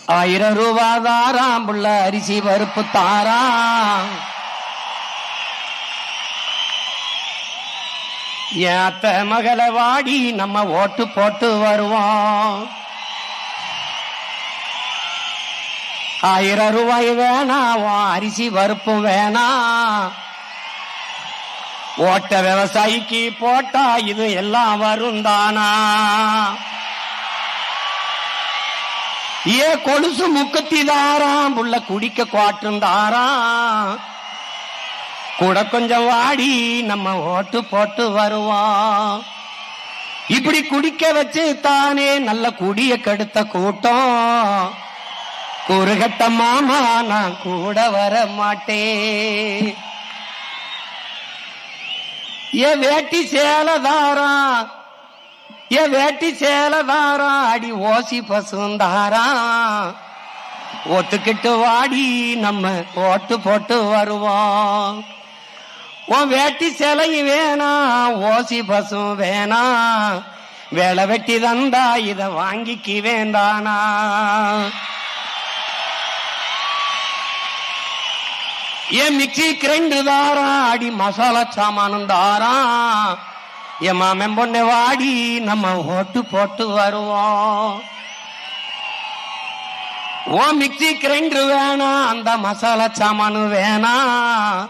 1000 ரூபா தாராம் புள்ள அரிசி பருப்பு தாராம். ஏத்த மகளை வாடி நம்ம ஓட்டு போட்டு வருவோம். 1000 ரூபாய் வேணாம், அரிசி பருப்பும் வேணாம். ஓட்ட விவசாயிக்கு போட்டா இது எல்லாம் வரும் தானா? ஏ கொலுசு முக்கத்தி தாராம் புள்ள குடிக்க குவாட்டும் தாராம். கூட கொஞ்சம் வாடி நம்ம ஓட்டு போட்டு வருவோம். இப்படி குடிக்க வச்சு தானே நல்ல குடிய கெடுத்த கூட்டம். குறுகட்ட மாமா நான் கூட வர மாட்டேன். ஏ வேட்டி சேலதாராம், ஏ வேட்டி சேலதாராம், அடி ஓசி பசுந்தாராம். ஒத்துக்கிட்டு வாடி நம்ம ஓட்டு போட்டு வருவோம். உன் வேட்டி சேலையும் வேணாம், ஓசி பசும் வேணாம். வேலை வெட்டி தந்தா இத வாங்கிக்கு வேண்டானா? ஏன் மிக்சி கிரைண்டு தாராம், அடி மசாலா சாமானும் தாராம். என் மாமன் பொண்ணு வாடி நம்ம ஓட்டு போட்டு வருவோம். ஓ மிக்சி கிரைண்டர் வேணாம், அந்த மசாலா சாமானு வேணாம்.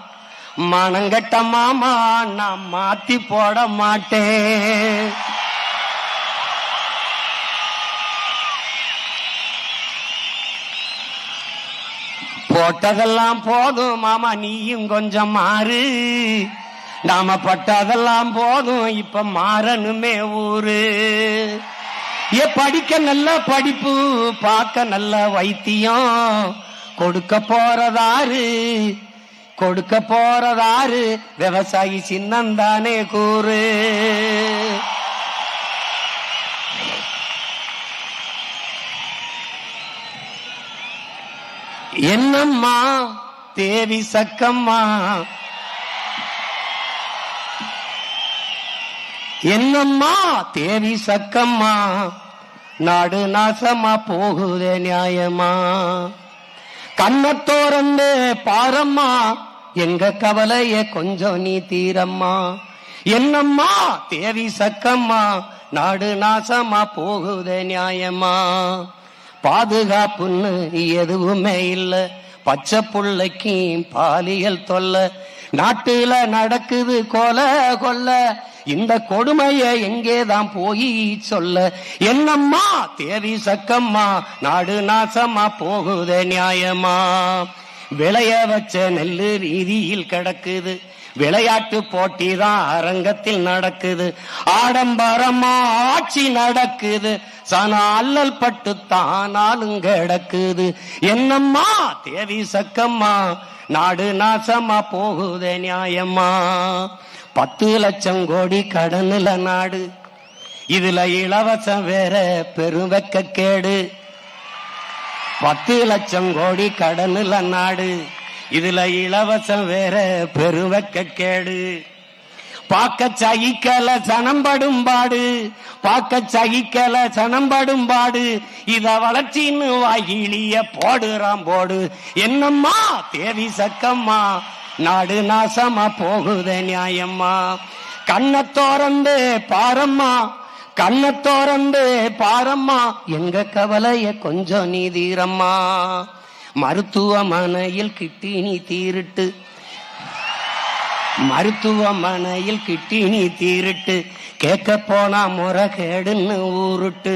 மனங்கட்ட மாமா நான் மாத்தி போட மாட்டேன். போட்டதெல்லாம் போதும் மாமா, நீயும் கொஞ்சம் மாறு. நாம பட்டதெல்லாம் போதும், இப்ப மாறணுமே ஊரு. ஏ படிக்க நல்ல படிப்பு, பார்க்க நல்ல வைத்தியம். கொடுக்க போறதாரு, கொடுக்க போறதாரு, விவசாயி சின்னந்தானே கூறு. என்னம்மா தேவி சக்கம்மா, என்னம்மா தேவி சக்கம்மா, நாடு நாசமா போகுதே நியாயமா? கண்ணத்தோரந்து பாரம்மா, எங்க கவலைய கொஞ்சம் நீ தீரம்மா. என்னம்மா தேவி சக்கம்மா, நாடு நாசமா போகுதே நியாயமா? பாதுகாப்புன்னு எதுவுமே இல்ல, பச்சை புள்ளைக்கு பாலியல் தொல்ல. நாட்டுல நடக்குது கொல கொல்ல, இந்த கொடுமைய எங்கேதான் போய் சொல்ல? என்னம்மா தேவி சக்கம்மா, நாடு நாசமா போகுதே நியாயமா? விளைய வச்ச நெல்லு வீதியில் கிடக்குது, விளையாட்டு போட்டி தான் அரங்கத்தில் நடக்குது. ஆடம்பரமா ஆட்சி நடக்குது, சன அல்லல் பட்டு தானாலும் கிடக்குது. என்னம்மா தேவி சக்கம்மா, நாடு நாசமா போகுதே நியாயமா? 10 லட்சம் கோடி கடனுல நாடு, இதுல இலவசம் வேற பெருவெக்க கேடு. 10 லட்சம் கோடி கடனுல நாடு, இதுல இலவசம் வேற பெருவெக்க கேடு. பாக்க சகிக்கல சனம்படும் பாடு, பாக்க சகிக்கல சனம்படும் பாடு. இத வளர்ச்சின்னு வாயிலிய போடுறான் போடு. என்னம்மா தேவி சக்கம்மா, நாடு நாசமா போகுதே நியாயம்மா? கண்ணை தோறந்து பாரம்மா, கண்ணை தோறந்து பாரம்மா, எங்க கவலைய கொஞ்சம் நீ தீரம்மா. மருத்துவமனையில் கிட்டினி தீருட்டு, மருத்துவமனையில் கிட்டினி தீருட்டு, கேட்க போனா முறைகேடுன்னு ஊருட்டு.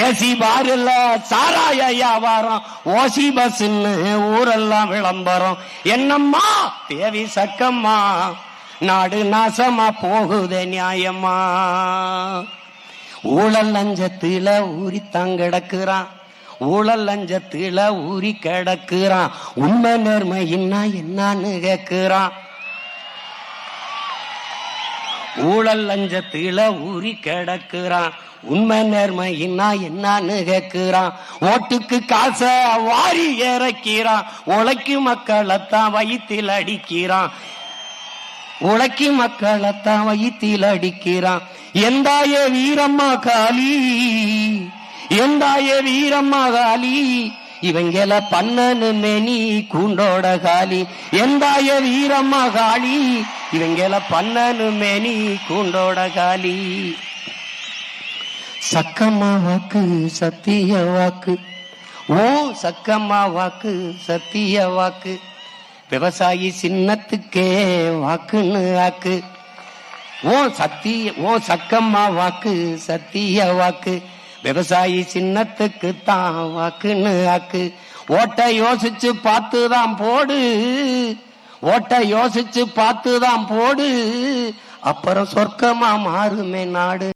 ஏசி பாருல சாராய வியாபாரம், ஓசி பஸ்ன்னு ஊரெல்லாம் விளம்பரம். என்னம்மா தேவி சக்கம்மா, நாடு நாசமா போகுதே நியாயமா? ஊழல் லஞ்சத்தில ஊறித்தான் கிடக்குறான், ஊழல் லஞ்சத்தில ஊறி கிடக்குறான். உண்மை நேர்மையின்னா என்னன்னு கேக்குறான். ஊழல் லஞ்சத்தில ஊறி கிடக்குறான், உண்மை நேர்மையின்னா என்னன்னு கேக்குறான். ஓட்டுக்கு காசை வாரி இறக்கிறான், உழைக்கும் மக்களைத்தான் வயிற்றில் அடிக்கிறான். உழைக்கி மக்களைத்தான் வயிற்றில் அடிக்கிறான். எந்தாய வீரம்மா காளி, எந்தாய வீரம்மா காளி இவங்கள பண்ணனு மேனி கூண்டோட காலி. எந்தாய வீரம்மா காளி இவங்கள பண்ணனு மேனி கூண்டோட காலி. சக்கம்மா வாக்கு சத்திய வாக்கு, ஓ சக்கம்மா வாக்கு சத்திய வாக்கு, விவசாயி சின்னத்துக்கே வாக்குன்னு ஆக்கு. ஓ சக்கம்மா வாக்கு சத்திய வாக்கு, விவசாயி சின்னத்துக்கு தான் வாக்குன்னு ஆக்கு. ஓட்ட யோசிச்சு பார்த்துதான் போடு, ஓட்ட யோசிச்சு பார்த்துதான் போடு, அப்புறம் சொர்க்கமா மாறுமே நாடு.